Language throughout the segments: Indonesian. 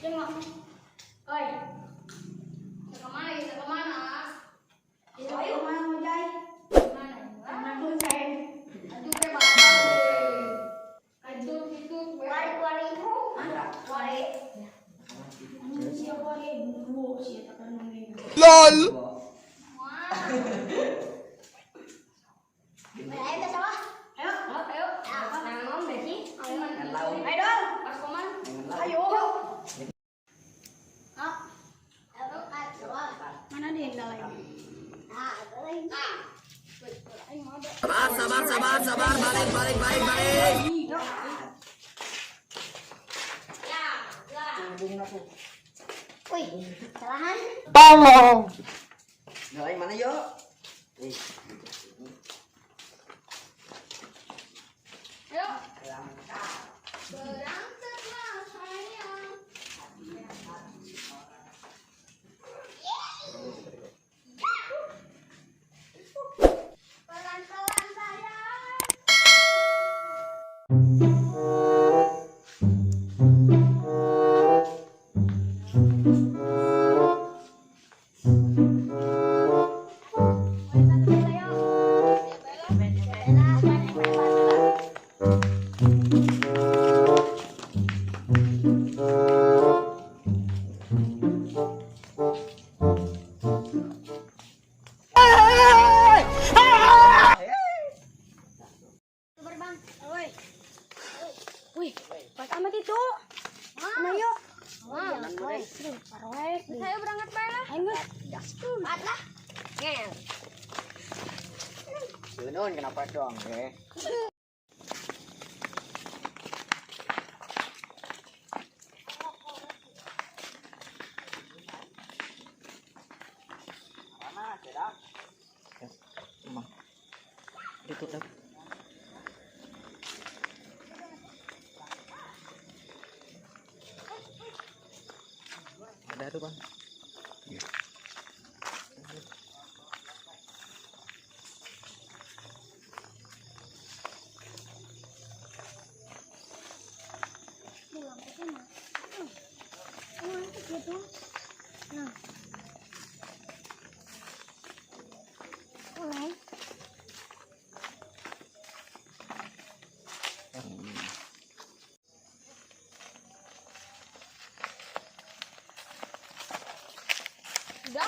Tengok. Oi. Ke mana? Ke mana? Ayo mana mau jai? Mana? Mana tuh sen? Aduh ke mana? Aduh itu wari itu. Wari. Siapa wari dulu sih tekan ngomongin. LOL. Ayo ke sawah. Ayo. Nah, ngomong deh sih. Ayo dong. Pas koman. Ayo. Mana dia yang lain? Sabar, balik. Wih, kesalahan. Tolong. Yang mana yuk? Ayo. Berangkatlah sayang. Pelan-pelan sayang. Wih, pas amat itu. Mana yuk? Saya berangkat mana? Ayo, gastul. Patlah. Ngel. Sunun kenapa dong, ya? Mana, tidak? Ditutup. Ada tuh bang. Nah. Mulai. Udah,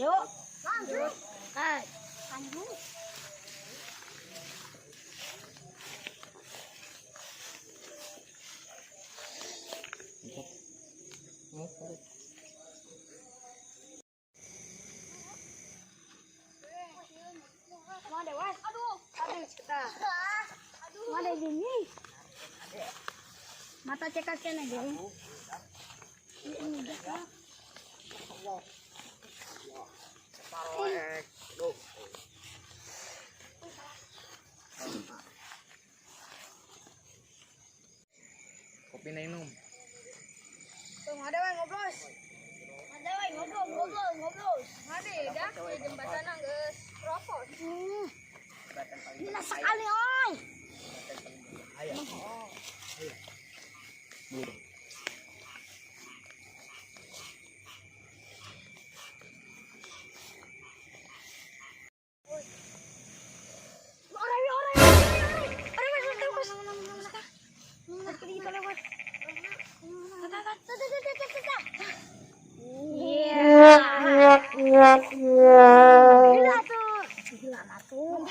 yuk. Lanjut. Lanjut. Mana was? Aduh, kita. Mana gini? Mata cekaknya nih, Bang. Ini dah. Kopi minum. Tuh, ada weh ngoblos. Ada weh ngoblos. Ada dah di jembatan geus propos. Ini sekali oi. Ayo. Gila tuh.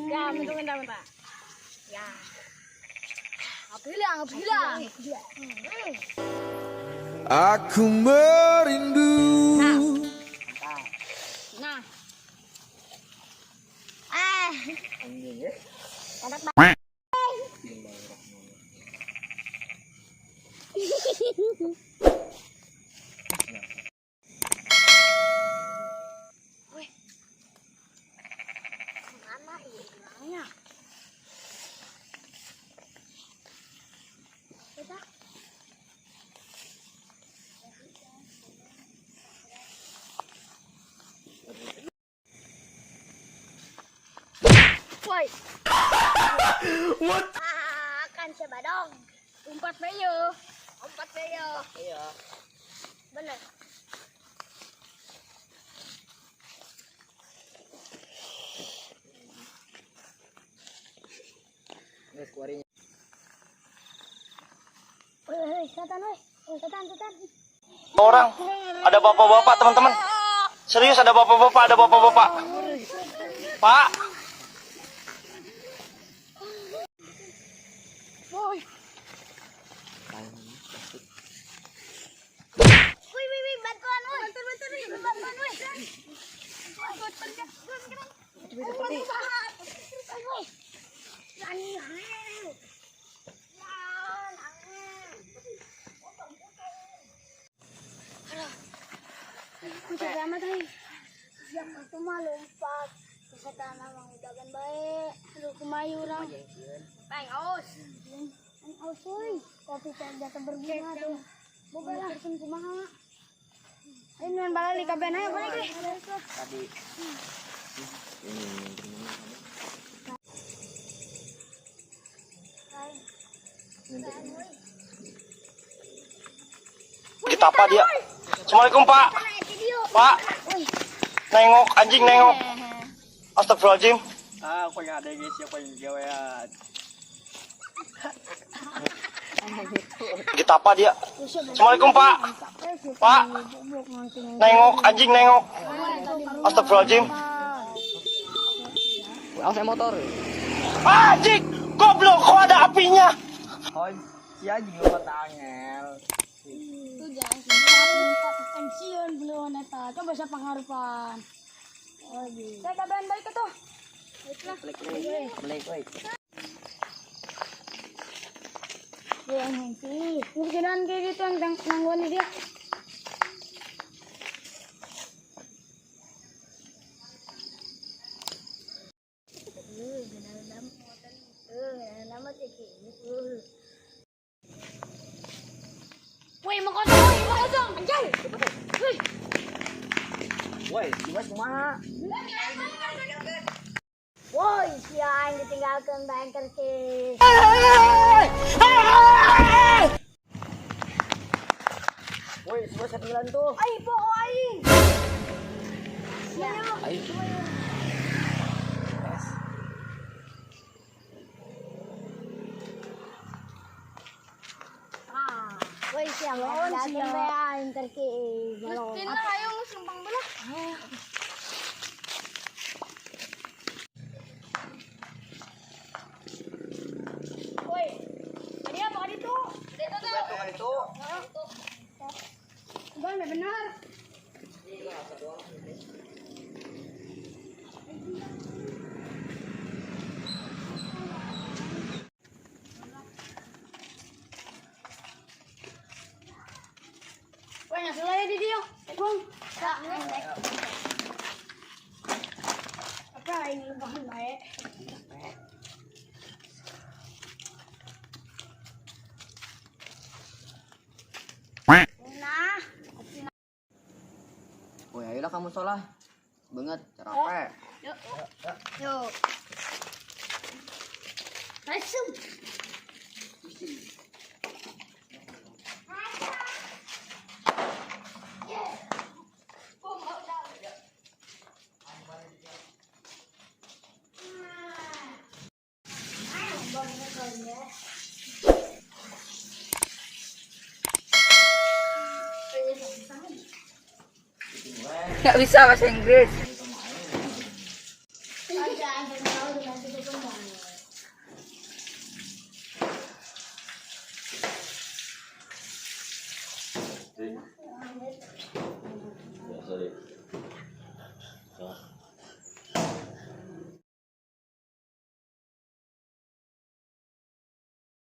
Ya, bentar. Ya. Bilang. Aku merindu. Nah. Anjing ya. Anak banget. Weh. Mana hilangnya? Udah. Woi. What? Kan coba dong. Umpat beyo. Umpat beyo. Iya. Bener. Guys, kuarinya. Woi, setan woi. Setan. Orang, ada bapak-bapak teman-teman. Serius ada bapak-bapak, ada bapak-bapak. Pak, Woi. Wih, bantuan woi. Bantuan woi. Kucing amat nih. Yang itu mah lompat. Kesetan emang udah kan baik. Aduh kumayu orang. Aus. Aus woi. Kopi teh jasa berbunga tuh. Boga lah pesen kumaha. Ayo nuan balali kaben aja balik deh. Tadi. kita apa dia? Assalamualaikum Pak. Pak, nengok anjing nengok. Astagfirullahaladzim. Aku yang ada guys, siapa yang gawean? Kita apa dia? Assalamualaikum Pak. Pak, nengok anjing nengok. Astagfirullahaladzim. Saya motor. Anjing, goblok kok ada apinya? Oh, si anjing lupa tangel. Itu jangan sempat pensiun belum neta. Coba siapa ngarupan? Oh, saya kabaran balik ke tuh. Balik, woi. Ya, nanti. Mungkinan kayak gitu yang nangguan dia. Woi, mau kosong, anjay. Woi, gimana kumaha? Woi, siang ditinggalkan banker ke. Woi, semua 9 tuh. Ai, poho aing. Ayo. Woi, siang ditinggalkan banker ke. Mesti lah ayo sumpang belah. Woi, tadi apa tadi tuh? Itu. Bang, benar. Woi, nggak salah ya di dia. Bang. Apa ini bahan baik? Nah, Woi, ayolah kamu sholat. Banget, capek. yuk. Asum. Nggak bisa bahasa Inggris. Sorry.